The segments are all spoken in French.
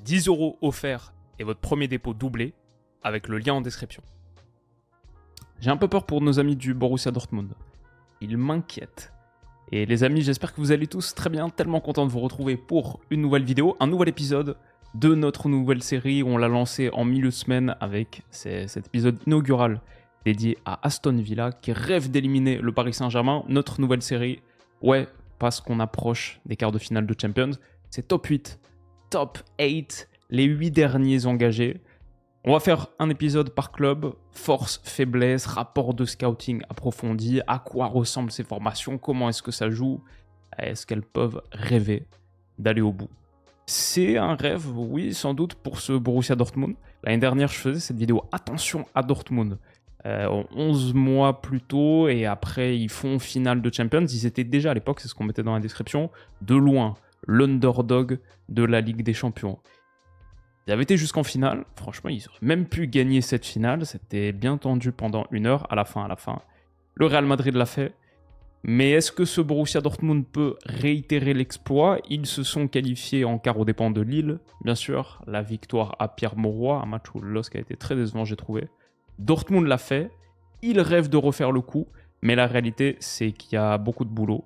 10 € offerts et votre premier dépôt doublé avec le lien en description. J'ai un peu peur pour nos amis du Borussia Dortmund. Ils m'inquiètent. Et les amis, j'espère que vous allez tous très bien, tellement content de vous retrouver pour une nouvelle vidéo, un nouvel épisode de notre nouvelle série. On l'a lancé en milieu de semaine avec cet épisode inaugural dédié à Aston Villa qui rêve d'éliminer le Paris Saint-Germain. Notre nouvelle série, ouais, parce qu'on approche des quarts de finale de Champions, c'est top 8, top 8, les 8 derniers engagés. On va faire un épisode par club, force, faiblesse, rapport de scouting approfondi, à quoi ressemblent ces formations, comment est-ce que ça joue, est-ce qu'elles peuvent rêver d'aller au bout. C'est un rêve, oui, sans doute, pour ce Borussia Dortmund. L'année dernière, je faisais cette vidéo « Attention à Dortmund ». 11 mois plus tôt, et après, ils font finale de Champions. Ils étaient déjà à l'époque, c'est ce qu'on mettait dans la description, de loin, l'underdog de la Ligue des Champions. Ils avaient été jusqu'en finale. Franchement, ils auraient même pu gagner cette finale. C'était bien tendu pendant une heure. À la fin, le Real Madrid l'a fait. Mais est-ce que ce Borussia Dortmund peut réitérer l'exploit? Ils se sont qualifiés en quart aux dépens de Lille. Bien sûr, la victoire à Pierre-Mauroy, un match où le LOSC a été très décevant, j'ai trouvé. Dortmund l'a fait. Ils rêvent de refaire le coup. Mais la réalité, c'est qu'il y a beaucoup de boulot,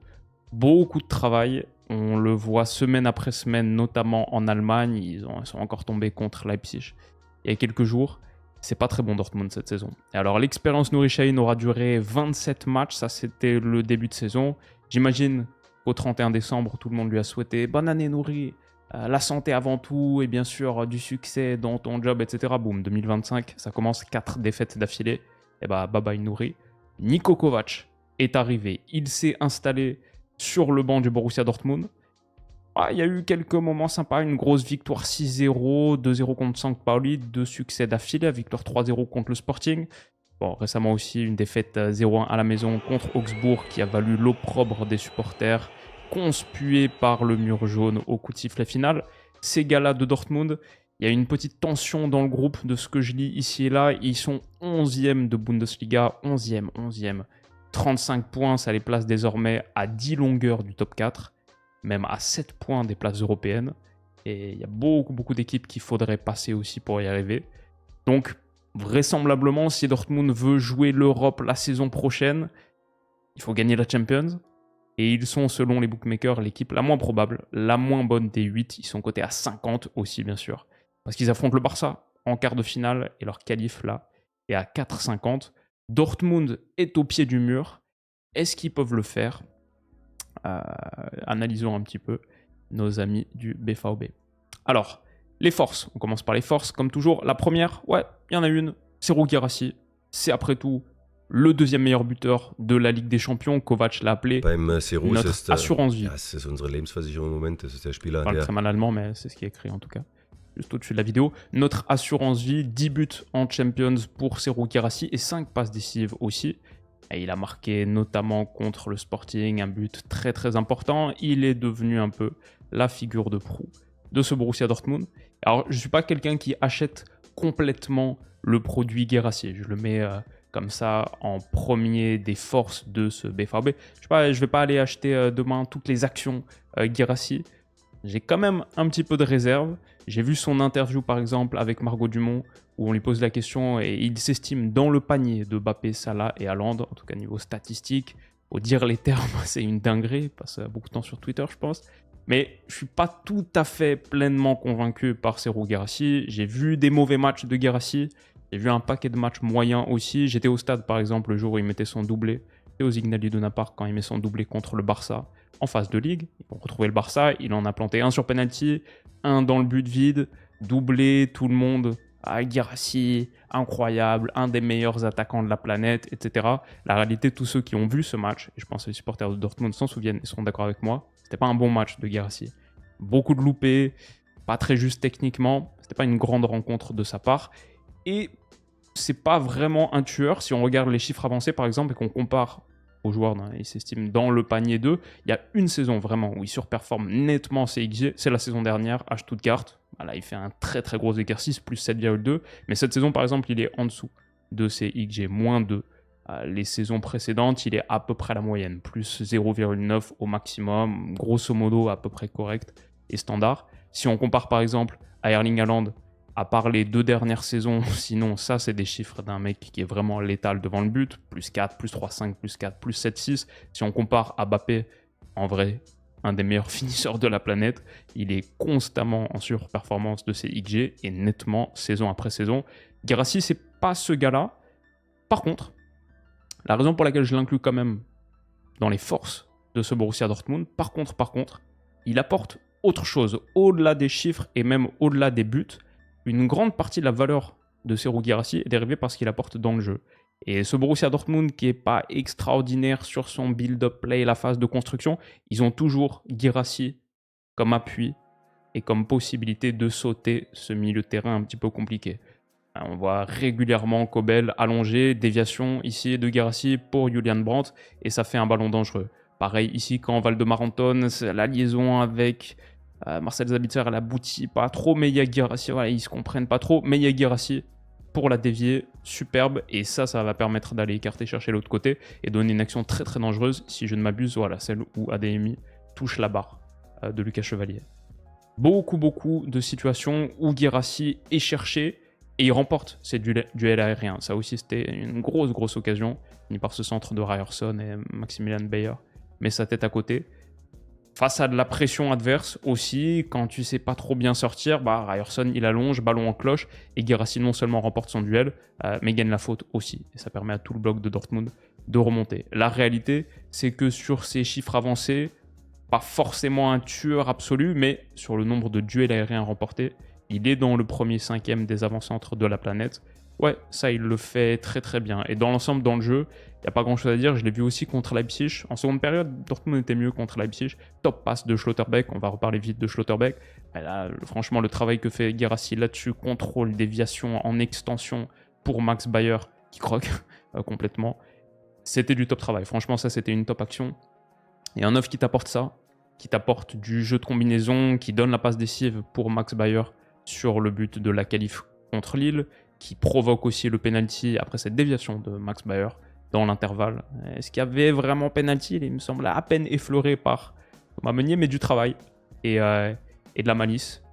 beaucoup de travail. On le voit semaine après semaine, notamment en Allemagne. Ils sont encore tombés contre Leipzig il y a quelques jours. C'est pas très bon Dortmund cette saison. Et alors l'expérience Nuri Sahin aura duré 27 matchs. Ça, c'était le début de saison. J'imagine qu'au 31 décembre, tout le monde lui a souhaité « Bonne année Nuri, la santé avant tout et bien sûr du succès dans ton job, etc. » Boum, 2025, ça commence 4 défaites d'affilée. Et bah, bye bye Nuri. Niko Kovac est arrivé. Il s'est installé sur le banc du Borussia Dortmund. Il y a eu quelques moments sympas, une grosse victoire 6-0, 2-0 contre St. Pauli, 2 succès d'affilée, victoire 3-0 contre le Sporting. Bon, récemment aussi une défaite 0-1 à la maison contre Augsbourg qui a valu l'opprobre des supporters, conspués par le mur jaune au coup de sifflet final. Ces gars-là de Dortmund, il y a une petite tension dans le groupe de ce que je lis ici et là. Ils sont 11e de Bundesliga, 11e. 35 points, ça les place désormais à 10 longueurs du top 4, même à 7 points des places européennes. Et il y a beaucoup d'équipes qu'il faudrait passer aussi pour y arriver. Donc, vraisemblablement, si Dortmund veut jouer l'Europe la saison prochaine, il faut gagner la Champions. Et ils sont, selon les bookmakers, l'équipe la moins probable, la moins bonne des 8. Ils sont cotés à 50 aussi, bien sûr. Parce qu'ils affrontent le Barça en quart de finale et leur qualif là est à 4,50. Dortmund est au pied du mur. Est-ce qu'ils peuvent le faire? Analysons un petit peu nos amis du BVB. Alors, les forces. On commence par les forces, comme toujours. La première, ouais, il y en a une. C'est Serhou Guirassy. C'est après tout le deuxième meilleur buteur de la Ligue des Champions. Kovac l'a appelé notre assurance vie. C'est unsere Lebensversicherung im Moment. Das ist der Spieler, je parle très mal allemand, mais c'est ce qui est écrit en tout cas. Juste au-dessus de la vidéo. Notre assurance vie, 10 buts en Champions pour Serhou Guirassy et 5 passes décisives aussi. Et il a marqué notamment contre le Sporting un but très important. Il est devenu un peu la figure de proue de ce Borussia Dortmund. Alors, je ne suis pas quelqu'un qui achète complètement le produit Guirassy. Je le mets comme ça en premier des forces de ce BVB. Je ne vais pas aller acheter demain toutes les actions Guirassy. J'ai quand même un petit peu de réserve. J'ai vu son interview par exemple avec Margot Dumont où on lui pose la question et il s'estime dans le panier de Mbappé, Salah et Haaland, en tout cas niveau statistique. Au dire les termes, c'est une dinguerie, il passe beaucoup de temps sur Twitter je pense. Mais je ne suis pas tout à fait pleinement convaincu par Serhou Guirassy. J'ai vu des mauvais matchs de Guirassy, j'ai vu un paquet de matchs moyens aussi. J'étais au stade par exemple le jour où il mettait son doublé. J'étais aux Ignali Iduna Park quand il met son doublé contre le Barça. En phase de ligue, pour retrouver le Barça, il en a planté un sur penalty, un dans le but vide, doublé, tout le monde, Guirassy, incroyable, un des meilleurs attaquants de la planète, etc. La réalité, tous ceux qui ont vu ce match, et je pense que les supporters de Dortmund s'en souviennent et seront d'accord avec moi, c'était pas un bon match de Guirassy. Beaucoup de loupés, pas très juste techniquement, c'était pas une grande rencontre de sa part, et c'est pas vraiment un tueur si on regarde les chiffres avancés par exemple et qu'on compare aux joueurs, il s'estime dans le panier 2. Il y a une saison vraiment où il surperforme nettement ses XG, c'est la saison dernière à Stuttgart. Voilà, il fait un très gros exercice, plus 7,2. Mais cette saison, par exemple, il est en dessous de ses XG, moins 2. Les saisons précédentes, il est à peu près à la moyenne, plus 0,9 au maximum, grosso modo à peu près correct et standard. Si on compare par exemple à Erling Haaland, à part les 2 dernières saisons. Sinon, ça, c'est des chiffres d'un mec qui est vraiment létal devant le but. Plus 4, plus 3, 5, plus 4, plus 7, 6. Si on compare à Mbappé, en vrai, un des meilleurs finisseurs de la planète. Il est constamment en surperformance de ses XG et nettement, saison après saison. Guirassy, c'est pas ce gars-là. Par contre, la raison pour laquelle je l'inclus quand même dans les forces de ce Borussia Dortmund, par contre, il apporte autre chose, au-delà des chiffres et même au-delà des buts. Une grande partie de la valeur de Serhou Guirassy est dérivée par ce qu'il apporte dans le jeu. Et ce Borussia Dortmund qui n'est pas extraordinaire sur son build-up play, la phase de construction, ils ont toujours Guirassy comme appui et comme possibilité de sauter ce milieu de terrain un petit peu compliqué. On voit régulièrement Kobel allongé, déviation ici de Guirassy pour Julian Brandt, et ça fait un ballon dangereux. Pareil ici quand Waldemar Anton, la liaison avec Marcel Sabitzer, elle aboutit pas trop, mais il y a Guirassy, voilà, ils se comprennent pas trop, mais il y a Guirassy pour la dévier, superbe, et ça va permettre d'aller écarter, chercher l'autre côté, et donner une action très très dangereuse, si je ne m'abuse, voilà, celle où Adeyemi touche la barre de Lucas Chevalier. Beaucoup de situations où Guirassy est cherché, et il remporte ces duels aériens. Ça aussi, c'était une grosse occasion, ni par ce centre de Ryerson et Maximilian Bayer, met sa tête à côté. Face à de la pression adverse aussi, quand tu sais pas trop bien sortir, Ryerson il allonge, ballon en cloche, et Guirassy non seulement remporte son duel, mais gagne la faute aussi. Et ça permet à tout le bloc de Dortmund de remonter. La réalité, c'est que sur ces chiffres avancés, pas forcément un tueur absolu, mais sur le nombre de duels aériens remportés, il est dans le premier 5e des avant-centres de la planète. Ouais, ça il le fait très très bien. Et dans l'ensemble, dans le jeu, il n'y a pas grand chose à dire. Je l'ai vu aussi contre Leipzig. En seconde période, Dortmund était mieux contre Leipzig. Top passe de Schlotterbeck. On va reparler vite de Schlotterbeck. Mais là, franchement, le travail que fait Guirassy là-dessus, contrôle, déviation en extension pour Max Bayer qui croque complètement. C'était du top travail. Franchement, ça c'était une top action. Et un off qui t'apporte ça, qui t'apporte du jeu de combinaison, qui donne la passe décisive pour Max Bayer sur le but de la qualif contre Lille, qui provoque aussi le penalty après cette déviation de Max Bayer dans l'intervalle. Est-ce qu'il y avait vraiment penalty? Il me semble à peine effleuré par Thomas Meunier, mais du travail et de la malice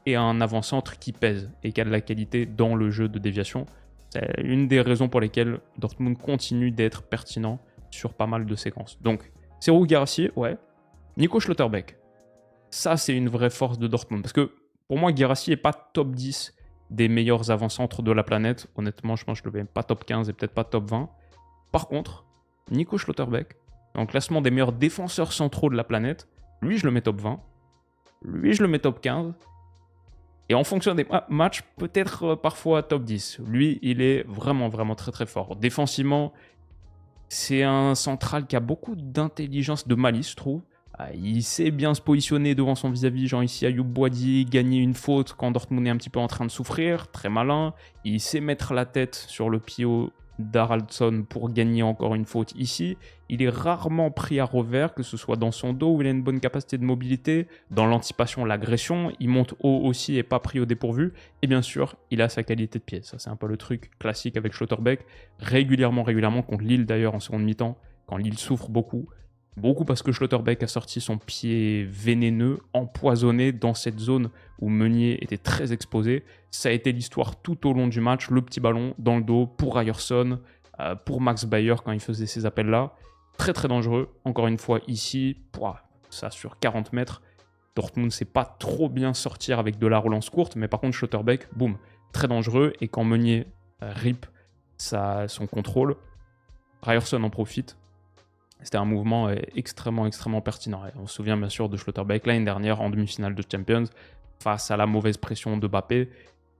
et un avant-centre qui pèse et qui a de la qualité dans le jeu de déviation. C'est une des raisons pour lesquelles Dortmund continue d'être pertinent sur pas mal de séquences. Donc, Serhou Guirassy, ouais. Nico Schlotterbeck, ça c'est une vraie force de Dortmund. Parce que pour moi, Guirassy n'est pas top 10 des meilleurs avant-centres de la planète. Honnêtement, je pense que je ne le mets pas top 15 et peut-être pas top 20. Par contre, Nico Schlotterbeck, dans le classement des meilleurs défenseurs centraux de la planète, lui je le mets top 20. Lui je le mets top 15. Et en fonction des matchs, peut-être parfois top 10. Lui, il est vraiment très très fort. Défensivement, c'est un central qui a beaucoup d'intelligence, de malice, je trouve. Il sait bien se positionner devant son vis-à-vis, genre ici Ayoub Boadi, gagner une faute quand Dortmund est un petit peu en train de souffrir, très malin. Il sait mettre la tête sur le pied d'Haraldsson pour gagner encore une faute ici. Il est rarement pris à revers, que ce soit dans son dos où il a une bonne capacité de mobilité, dans l'anticipation, l'agression. Il monte haut aussi et pas pris au dépourvu. Et bien sûr, il a sa qualité de pied. Ça, c'est un peu le truc classique avec Schlotterbeck. Régulièrement, contre Lille d'ailleurs en seconde mi-temps, quand Lille souffre beaucoup. Beaucoup parce que Schlotterbeck a sorti son pied vénéneux, empoisonné dans cette zone où Meunier était très exposé. Ça a été l'histoire tout au long du match, le petit ballon dans le dos pour Ryerson, pour Max Bayer quand il faisait ces appels-là. Très très dangereux. Encore une fois ici, ça sur 40 mètres. Dortmund ne sait pas trop bien sortir avec de la relance courte, mais par contre Schlotterbeck, boum, très dangereux. Et quand Meunier rip son contrôle, Ryerson en profite. C'était un mouvement extrêmement pertinent. Et on se souvient bien sûr de Schlotterbeck l'année dernière en demi-finale de Champions, face à la mauvaise pression de Mbappé.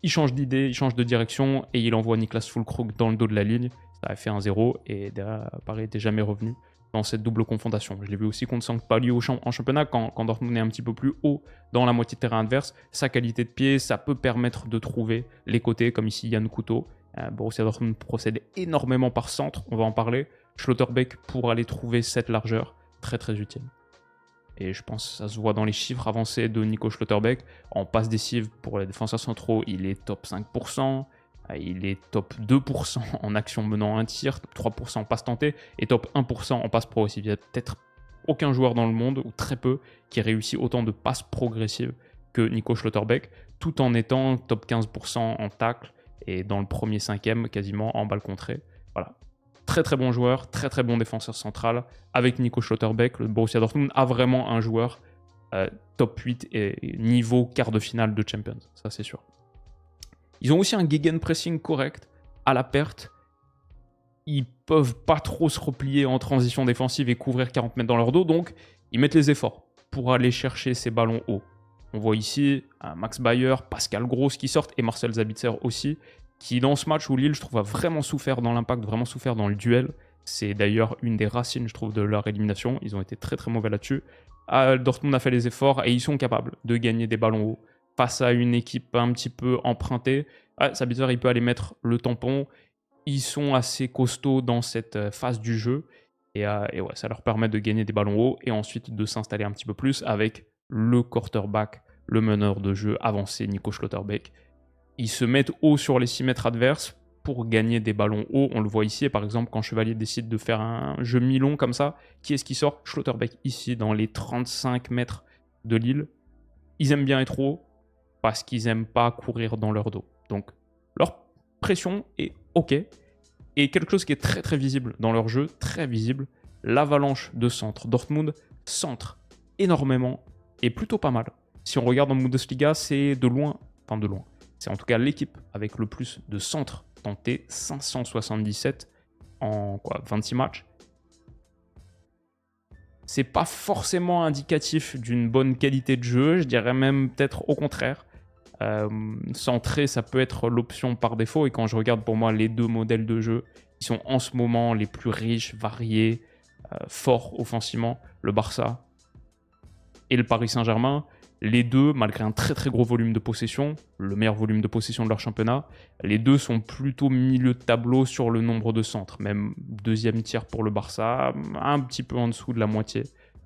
Il change d'idée, il change de direction et il envoie Niklas Füllkrug dans le dos de la ligne. Ça a fait 1-0 et derrière, Paris n'était jamais revenu dans cette double confrontation. Je l'ai vu aussi contre St. Pauli en championnat, quand Dortmund est un petit peu plus haut dans la moitié de terrain adverse. Sa qualité de pied, ça peut permettre de trouver les côtés, comme ici Yann Couteau. Borussia Dortmund procède énormément par centre, on va en parler. Schlotterbeck pour aller trouver cette largeur, très très utile. Et je pense que ça se voit dans les chiffres avancés de Nico Schlotterbeck. En passe décisive pour les défenseurs centraux, il est top 5%, il est top 2% en action menant un tir, top 3% en passe tentée et top 1% en passe progressive. Il y a peut-être aucun joueur dans le monde, ou très peu, qui réussit autant de passes progressives que Nico Schlotterbeck, tout en étant top 15% en tacle et dans le premier cinquième quasiment en balle contrée. Voilà. Très très bon joueur, très très bon défenseur central. Avec Nico Schlotterbeck, le Borussia Dortmund a vraiment un joueur top 8 et niveau quart de finale de Champions, ça c'est sûr. Ils ont aussi un gegenpressing correct à la perte. Ils peuvent pas trop se replier en transition défensive et couvrir 40 mètres dans leur dos, donc ils mettent les efforts pour aller chercher ces ballons hauts. On voit ici Max Bayer, Pascal Gross qui sortent et Marcel Sabitzer aussi, qui dans ce match où Lille, je trouve, a vraiment souffert dans l'impact, vraiment souffert dans le duel. C'est d'ailleurs une des racines, je trouve, de leur élimination. Ils ont été très très mauvais là-dessus. Dortmund a fait les efforts et ils sont capables de gagner des ballons hauts face à une équipe un petit peu empruntée. Sabitzer, il peut aller mettre le tampon. Ils sont assez costauds dans cette phase du jeu. Et ouais, ça leur permet de gagner des ballons hauts et ensuite de s'installer un petit peu plus avec le quarterback, le meneur de jeu avancé, Nico Schlotterbeck. Ils se mettent haut sur les 6 mètres adverses pour gagner des ballons hauts. On le voit ici, par exemple, quand Chevalier décide de faire un jeu mi-long comme ça, qui est-ce qui sort? Schlotterbeck ici, dans les 35 mètres de Lille. Ils aiment bien être haut parce qu'ils n'aiment pas courir dans leur dos. Donc, leur pression est OK. Et quelque chose qui est très très visible dans leur jeu, très visible, l'avalanche de centre. Dortmund centre énormément et plutôt pas mal. Si on regarde en Bundesliga, c'est de loin, c'est en tout cas l'équipe avec le plus de centres tentés, 577 en 26 matchs. C'est pas forcément indicatif d'une bonne qualité de jeu, je dirais même peut-être au contraire. Centré, ça peut être l'option par défaut, et quand je regarde pour moi les deux modèles de jeu qui sont en ce moment les plus riches, variés, forts offensivement, le Barça et le Paris Saint-Germain, les deux, malgré un très très gros volume de possession, le meilleur volume de possession de leur championnat, les deux sont plutôt milieu de tableau sur le nombre de centres, même deuxième tiers pour le Barça, un petit peu en dessous de la moitié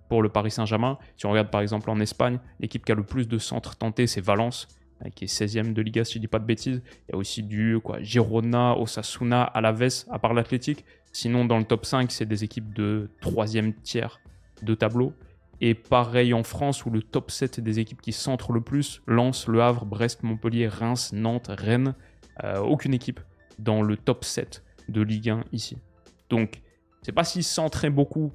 pour le Paris Saint-Germain. Si on regarde par exemple en Espagne, l'équipe qui a le plus de centres tentés, c'est Valence, qui est 16e de Liga, si je ne dis pas de bêtises. Il y a aussi du Girona, Osasuna, Alaves, à part l'Athletic. Sinon, dans le top 5, c'est des équipes de 3e tiers de tableau. Et pareil en France, où le top 7 des équipes qui centrent le plus, Lens, Le Havre, Brest, Montpellier, Reims, Nantes, Rennes. Aucune équipe dans le top 7 de Ligue 1 ici. Donc, c'est pas si centrer beaucoup,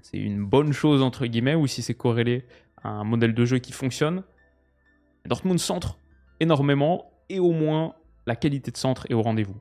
c'est une bonne chose entre guillemets, ou si c'est corrélé à un modèle de jeu qui fonctionne. Dortmund centre énormément et au moins la qualité de centre est au rendez-vous.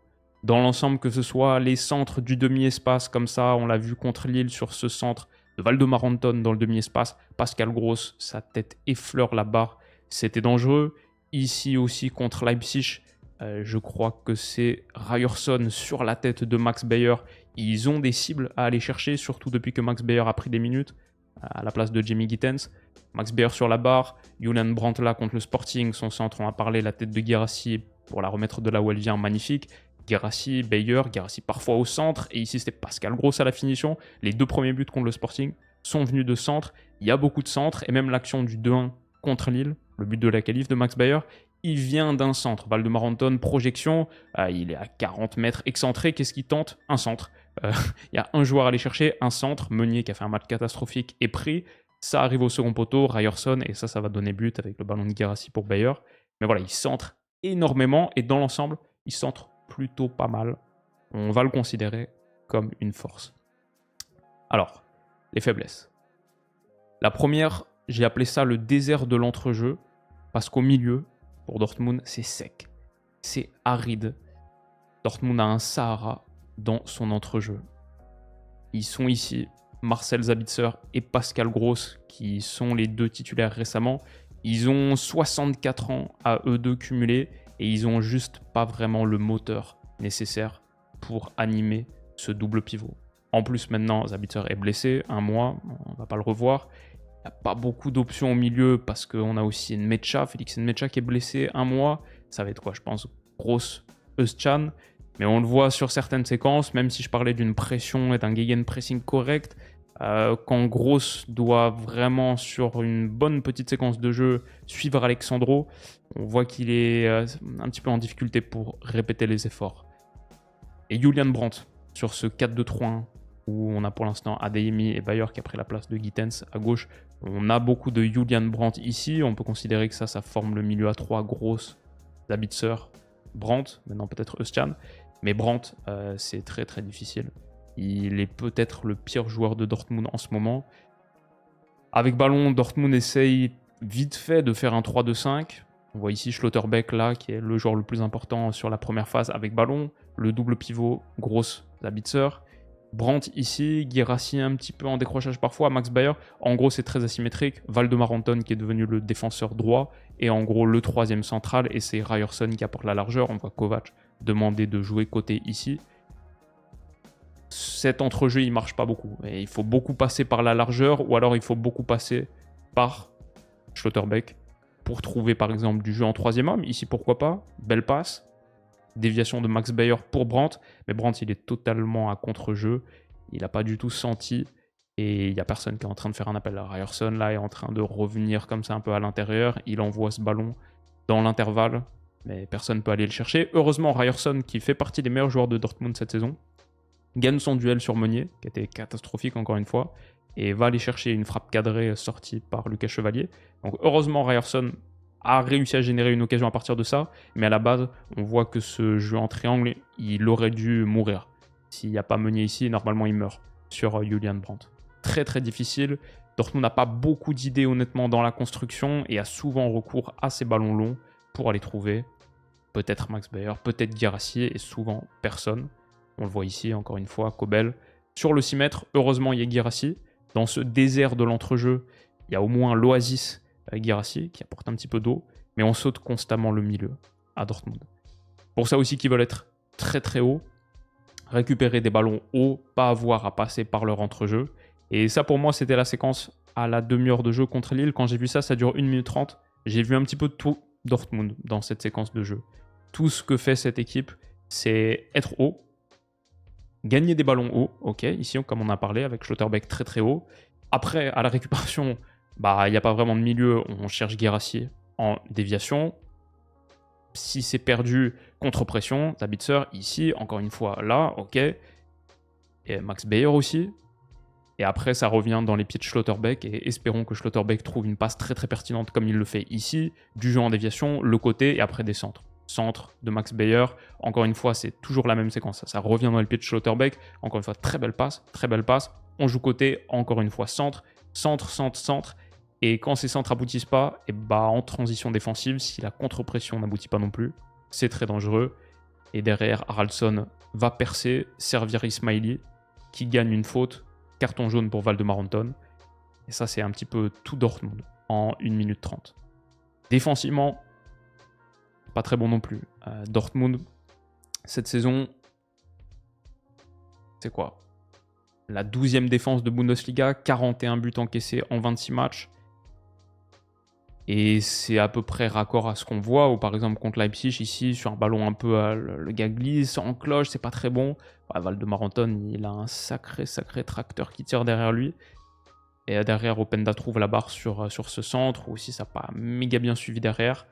Dans l'ensemble, que ce soit les centres du demi-espace comme ça, on l'a vu contre Lille sur ce centre de Waldemar Anton dans le demi-espace, Pascal Gross, sa tête effleure la barre, c'était dangereux. Ici aussi contre Leipzig, je crois que c'est Ryerson sur la tête de Max Bayer. Ils ont des cibles à aller chercher, surtout depuis que Max Bayer a pris des minutes à la place de Jamie Gittens. Max Bayer sur la barre, Julian Brandt là contre le Sporting, son centre, on a parlé, la tête de Guirassy pour la remettre de là où elle vient, magnifique. Guirassy, Bayer, Guirassy parfois au centre, et ici c'était Pascal Gross à la finition. Les deux premiers buts contre le Sporting sont venus de centre, il y a beaucoup de centres, et même l'action du 2-1 contre Lille, le but de la qualif de Max Bayer, il vient d'un centre. Waldemar Anton, projection, il est à 40 mètres excentré, qu'est-ce qu'il tente? Un centre. Il y a un joueur à aller chercher, un centre, Meunier qui a fait un match catastrophique est pris, ça arrive au second poteau, Ryerson, et ça va donner but avec le ballon de Guirassy pour Bayer. Mais voilà, il centre énormément, et dans l'ensemble, il centre plutôt pas mal. On va le considérer comme une force. Alors, les faiblesses. La première, j'ai appelé ça le désert de l'entrejeu, parce qu'au milieu, pour Dortmund, c'est sec, c'est aride. Dortmund a un Sahara dans son entrejeu. Ils sont ici, Marcel Sabitzer et Pascal Gross, qui sont les deux titulaires récemment. Ils ont 64 ans à eux deux cumulés, et ils ont juste pas vraiment le moteur nécessaire pour animer ce double pivot. En plus, maintenant, Sabitzer est blessé, un mois, on va pas le revoir. Il n'y a pas beaucoup d'options au milieu parce qu'on a aussi Nmecha, Félix Nmecha qui est blessé un mois. Ça va être quoi, je pense, Gross, Özcan. Mais on le voit sur certaines séquences, même si je parlais d'une pression et d'un gegenpressing correct, quand Gross doit vraiment, sur une bonne petite séquence de jeu, suivre Alexandro, on voit qu'il est un petit peu en difficulté pour répéter les efforts. Et Julian Brandt, sur ce 4-2-3-1, où on a pour l'instant Adeyemi et Bayer qui a pris la place de Gittens à gauche, On a beaucoup de Julian Brandt ici. On peut considérer que ça forme le milieu à 3 grosses Sabitzer, Brandt, maintenant peut-être Özcan. Mais Brandt, c'est très très difficile. Il est peut-être le pire joueur de Dortmund en ce moment. Avec ballon, Dortmund essaye vite fait de faire un 3-2-5. On voit ici Schlotterbeck là, qui est le joueur le plus important sur la première phase avec ballon. Le double pivot, grosse Sabitzer. Brandt ici, Guirassy un petit peu en décrochage parfois, Max Bayer. En gros, c'est très asymétrique. Waldemar Anton qui est devenu le défenseur droit. Et en gros, le troisième central. Et c'est Ryerson qui apporte la largeur. On voit Kovac demander de jouer côté ici. Cet entrejeu, il marche pas beaucoup. Et il faut beaucoup passer par la largeur ou alors il faut beaucoup passer par Schlotterbeck pour trouver par exemple du jeu en troisième homme. Ici, pourquoi pas. Belle passe. Déviation de Max Bayer pour Brandt. Mais Brandt, il est totalement à contre-jeu. Il n'a pas du tout senti. Et il n'y a personne qui est en train de faire un appel. Ryerson, là, est en train de revenir comme ça un peu à l'intérieur. Il envoie ce ballon dans l'intervalle. Mais personne ne peut aller le chercher. Heureusement, Ryerson, qui fait partie des meilleurs joueurs de Dortmund cette saison, gagne son duel sur Meunier, qui était catastrophique encore une fois, et va aller chercher une frappe cadrée sortie par Lucas Chevalier. Donc heureusement, Ryerson a réussi à générer une occasion à partir de ça, mais à la base, on voit que ce jeu en triangle, il aurait dû mourir. S'il n'y a pas Meunier ici, normalement il meurt sur Julian Brandt. Très très difficile. Dortmund n'a pas beaucoup d'idées honnêtement dans la construction et a souvent recours à ces ballons longs pour aller trouver peut-être Max Bayer, peut-être Guirassy et souvent personne. On le voit ici, encore une fois, Kobel. Sur le 6 mètres, heureusement, il y a Guirassy. Dans ce désert de l'entrejeu, il y a au moins l'oasis Guirassy qui apporte un petit peu d'eau, mais on saute constamment le milieu à Dortmund. Pour ça aussi qu'ils veulent être très très haut, récupérer des ballons hauts, pas avoir à passer par leur entrejeu. Et ça, pour moi, c'était la séquence à la demi-heure de jeu contre Lille. Quand j'ai vu ça, ça dure 1 minute 30. J'ai vu un petit peu de tout Dortmund dans cette séquence de jeu. Tout ce que fait cette équipe, c'est être haut, gagner des ballons hauts, ok, ici comme on a parlé avec Schlotterbeck très très haut. Après, à la récupération, il n'y a pas vraiment de milieu, on cherche Guirassy en déviation. Si c'est perdu, contre-pression, Sabitzer ici, encore une fois là, ok. Et Max Bayer aussi. Et après, ça revient dans les pieds de Schlotterbeck et espérons que Schlotterbeck trouve une passe très très pertinente comme il le fait ici, du jeu en déviation, le côté et après des centres. Centre de Max Bayer. Encore une fois, c'est toujours la même séquence. Ça revient dans les pieds de Schlotterbeck. Encore une fois, très belle passe, très belle passe. On joue côté, encore une fois, centre, centre, centre, centre. Et quand ces centres n'aboutissent pas, et en transition défensive, si la contre-pression n'aboutit pas non plus, c'est très dangereux. Et derrière, Haraldsson va percer, servir Ismaili, qui gagne une faute, carton jaune pour Waldemar Anton. Et ça, c'est un petit peu tout Dortmund en 1 minute 30. Défensivement, pas très bon non plus. Dortmund, cette saison, c'est quoi? La 12e défense de Bundesliga, 41 buts encaissés en 26 matchs. Et c'est à peu près raccord à ce qu'on voit, ou par exemple contre Leipzig, ici, sur un ballon un peu, le gars glisse, en cloche, c'est pas très bon. Waldemar Anton, il a un sacré tracteur qui tire derrière lui. Et derrière, Openda trouve la barre sur ce centre, ou aussi ça n'a pas méga bien suivi derrière.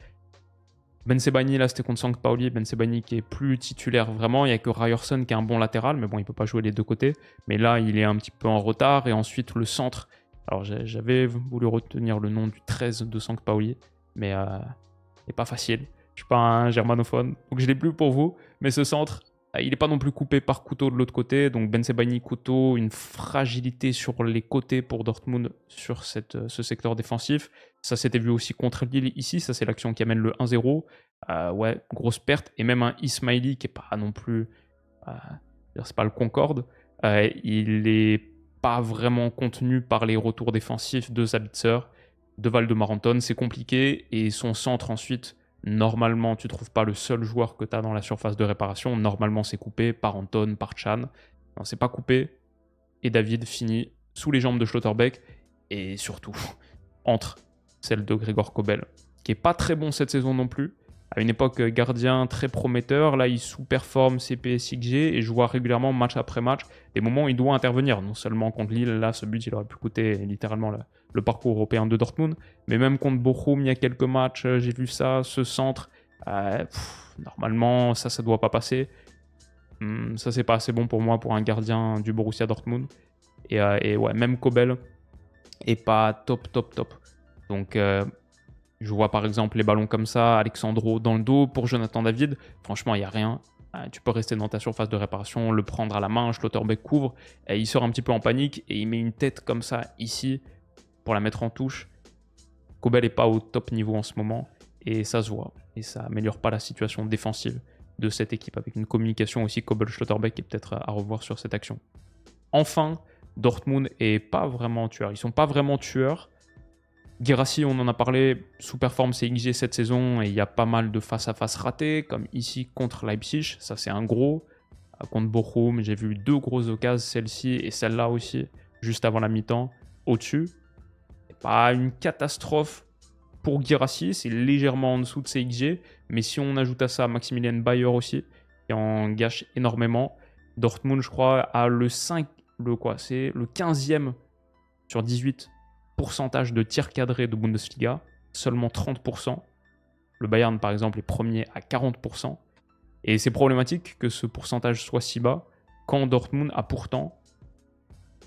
Ben Sebaini, là, c'était contre St. Pauli. Ben Sebaini qui est plus titulaire vraiment. Il n'y a que Ryerson qui est un bon latéral, mais bon, il ne peut pas jouer les deux côtés. Mais là, il est un petit peu en retard. Et ensuite, le centre. Alors, j'avais voulu retenir le nom du 13 de St. Pauli, mais c'est pas facile. Je ne suis pas un germanophone, donc je l'ai plus pour vous. Mais ce centre, il n'est pas non plus coupé par Couteau de l'autre côté. Donc, Ben Sebaini, Couteau, une fragilité sur les côtés pour Dortmund sur ce secteur défensif. Ça s'était vu aussi contre Lille ici, ça c'est l'action qui amène le 1-0. Ouais, grosse perte. Et même un Ismaili qui n'est pas non plus... c'est pas le Concorde. Il n'est pas vraiment contenu par les retours défensifs de Sabitzer, de Waldemar Anton. C'est compliqué. Et son centre ensuite, normalement, tu ne trouves pas le seul joueur que tu as dans la surface de réparation. Normalement, c'est coupé par Anton, par Chan. Non, c'est pas coupé. Et David finit sous les jambes de Schlotterbeck. Et surtout, entre celle de Gregor Kobel, qui est pas très bon cette saison non plus. À une époque, gardien très prometteur. Là, il sous-performe ses PSXG et joue régulièrement match après match. Des moments où il doit intervenir. Non seulement contre Lille, là, ce but, il aurait pu coûter littéralement le parcours européen de Dortmund. Mais même contre Bochum, il y a quelques matchs, j'ai vu ça, ce centre. Normalement, ça doit pas passer. Ça, c'est pas assez bon pour moi pour un gardien du Borussia Dortmund. Et ouais, même Kobel, est pas top. Donc, je vois par exemple les ballons comme ça, Alexandro dans le dos pour Jonathan David. Franchement, il n'y a rien. Tu peux rester dans ta surface de réparation, le prendre à la main, Schlotterbeck couvre, et il sort un petit peu en panique et il met une tête comme ça ici pour la mettre en touche. Kobel n'est pas au top niveau en ce moment et ça se voit. Et ça améliore pas la situation défensive de cette équipe avec une communication aussi Kobel-Schlotterbeck est peut-être à revoir sur cette action. Enfin, Dortmund est pas vraiment tueur. Ils sont pas vraiment tueurs. Guirassy, on en a parlé, sous-performe ses XG cette saison et il y a pas mal de face-à-face ratés, comme ici contre Leipzig, ça c'est un gros. Contre Bochum, j'ai vu 2 grosses occasions, celle-ci et celle-là aussi, juste avant la mi-temps, au-dessus. C'est pas une catastrophe pour Guirassy, c'est légèrement en dessous de ses XG, mais si on ajoute à ça Maximilian Bayer aussi, qui en gâche énormément, Dortmund, je crois, a le 15e sur 18 pourcentage de tirs cadrés de Bundesliga, seulement 30%. Le Bayern, par exemple, est premier à 40%. Et c'est problématique que ce pourcentage soit si bas quand Dortmund a pourtant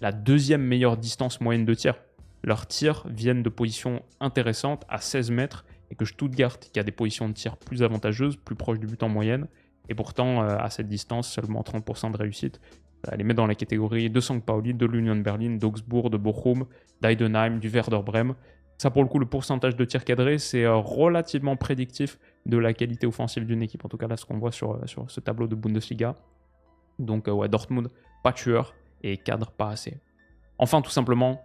la 2e meilleure distance moyenne de tir. Leurs tirs viennent de positions intéressantes à 16 mètres et que Stuttgart, qui a des positions de tir plus avantageuses, plus proches du but en moyenne, et pourtant à cette distance, seulement 30% de réussite. Elle les met dans la catégorie de St. Pauli, de l'Union Berlin, d'Augsbourg, de Bochum, d'Heidenheim, du Werder Bremen. Ça, pour le coup, le pourcentage de tirs cadrés, c'est relativement prédictif de la qualité offensive d'une équipe. En tout cas, là, ce qu'on voit sur ce tableau de Bundesliga. Donc, ouais, Dortmund, pas tueur et cadre pas assez. Enfin, tout simplement,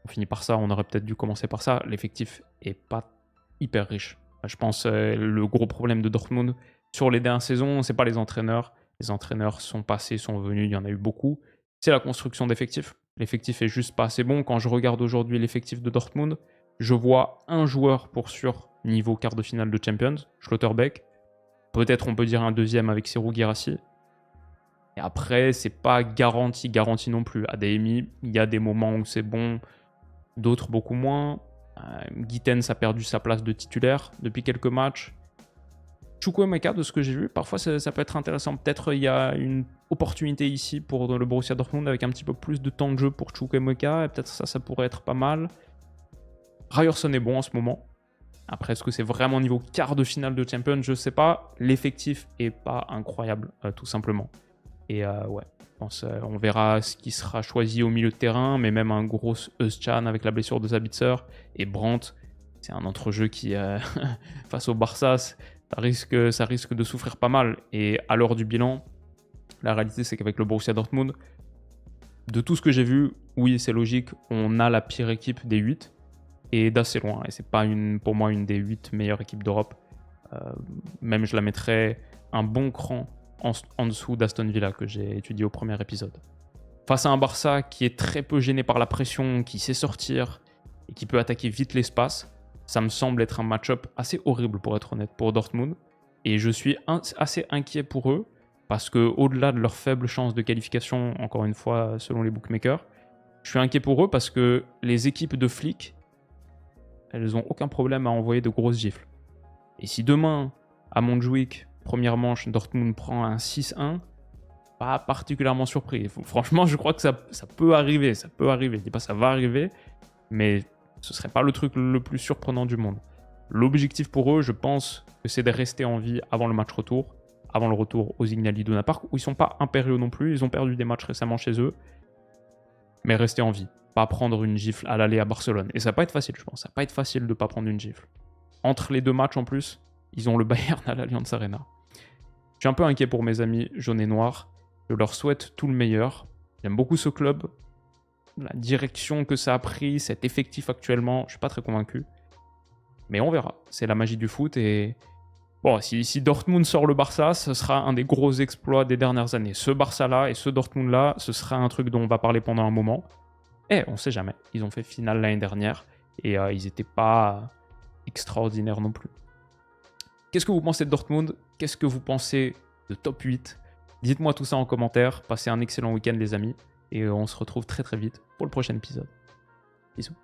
on finit par ça, on aurait peut-être dû commencer par ça, l'effectif est pas hyper riche. Je pense le gros problème de Dortmund sur les dernières saisons, c'est pas les entraîneurs. Les entraîneurs sont passés, sont venus, il y en a eu beaucoup. C'est la construction d'effectifs. L'effectif est juste pas assez bon. Quand je regarde aujourd'hui l'effectif de Dortmund, je vois un joueur pour sûr niveau quart de finale de Champions, Schlotterbeck. Peut-être on peut dire un deuxième avec Serhou Guirassy. Et après, c'est pas garanti non plus. Adeyemi, il y a des moments où c'est bon, d'autres beaucoup moins. Gittens a perdu sa place de titulaire depuis quelques matchs. Chukwuemeka, de ce que j'ai vu, parfois ça peut être intéressant. Peut-être il y a une opportunité ici pour le Borussia Dortmund avec un petit peu plus de temps de jeu pour Chukwuemeka. Et peut-être ça pourrait être pas mal. Ryerson est bon en ce moment. Après, est-ce que c'est vraiment niveau quart de finale de Champions? Je sais pas. L'effectif est pas incroyable, tout simplement. Et ouais, je pense on verra ce qui sera choisi au milieu de terrain. Mais même un gros Özcan avec la blessure de Sabitzer et Brandt, c'est un entrejeu qui, face au Barça, ça risque de souffrir pas mal. Et à l'heure du bilan, la réalité, c'est qu'avec le Borussia Dortmund, de tout ce que j'ai vu, oui, c'est logique, on a la pire équipe des 8 et d'assez loin. Et c'est pas pour moi une des 8 meilleures équipes d'Europe. Même je la mettrais un bon cran en dessous d'Aston Villa que j'ai étudié au premier épisode. Face à un Barça qui est très peu gêné par la pression, qui sait sortir et qui peut attaquer vite l'espace, ça me semble être un match-up assez horrible pour être honnête pour Dortmund. Et je suis assez inquiet pour eux parce qu'au-delà de leur faible chance de qualification, encore une fois selon les bookmakers, je suis inquiet pour eux parce que les équipes de flics, elles n'ont aucun problème à envoyer de grosses gifles. Et si demain, à Montjuïc, première manche, Dortmund prend un 6-1, pas particulièrement surpris. Franchement, je crois que ça peut arriver. Ça peut arriver. Je dis pas ça va arriver, mais ce serait pas le truc le plus surprenant du monde. L'objectif pour eux, je pense que c'est de rester en vie avant le match retour, avant le retour aux Signal Iduna Park, où ils sont pas impériaux non plus. Ils ont perdu des matchs récemment chez eux, mais rester en vie. Pas prendre une gifle à l'aller à Barcelone. Et ça va pas être facile, je pense. Ça va pas être facile de pas prendre une gifle. Entre les deux matchs en plus, ils ont le Bayern à l'Allianz Arena. Je suis un peu inquiet pour mes amis jaunes et noirs. Je leur souhaite tout le meilleur. J'aime beaucoup ce club. La direction que ça a pris, cet effectif actuellement, je suis pas très convaincu. Mais on verra. C'est la magie du foot. Et bon, si Dortmund sort le Barça, ce sera un des gros exploits des dernières années. Ce Barça-là et ce Dortmund-là, ce sera un truc dont on va parler pendant un moment. Et on sait jamais. Ils ont fait finale l'année dernière. Et ils n'étaient pas extraordinaires non plus. Qu'est-ce que vous pensez de Dortmund? Qu'est-ce que vous pensez de top 8? Dites-moi tout ça en commentaire. Passez un excellent week-end les amis. Et on se retrouve très très vite pour le prochain épisode. Bisous.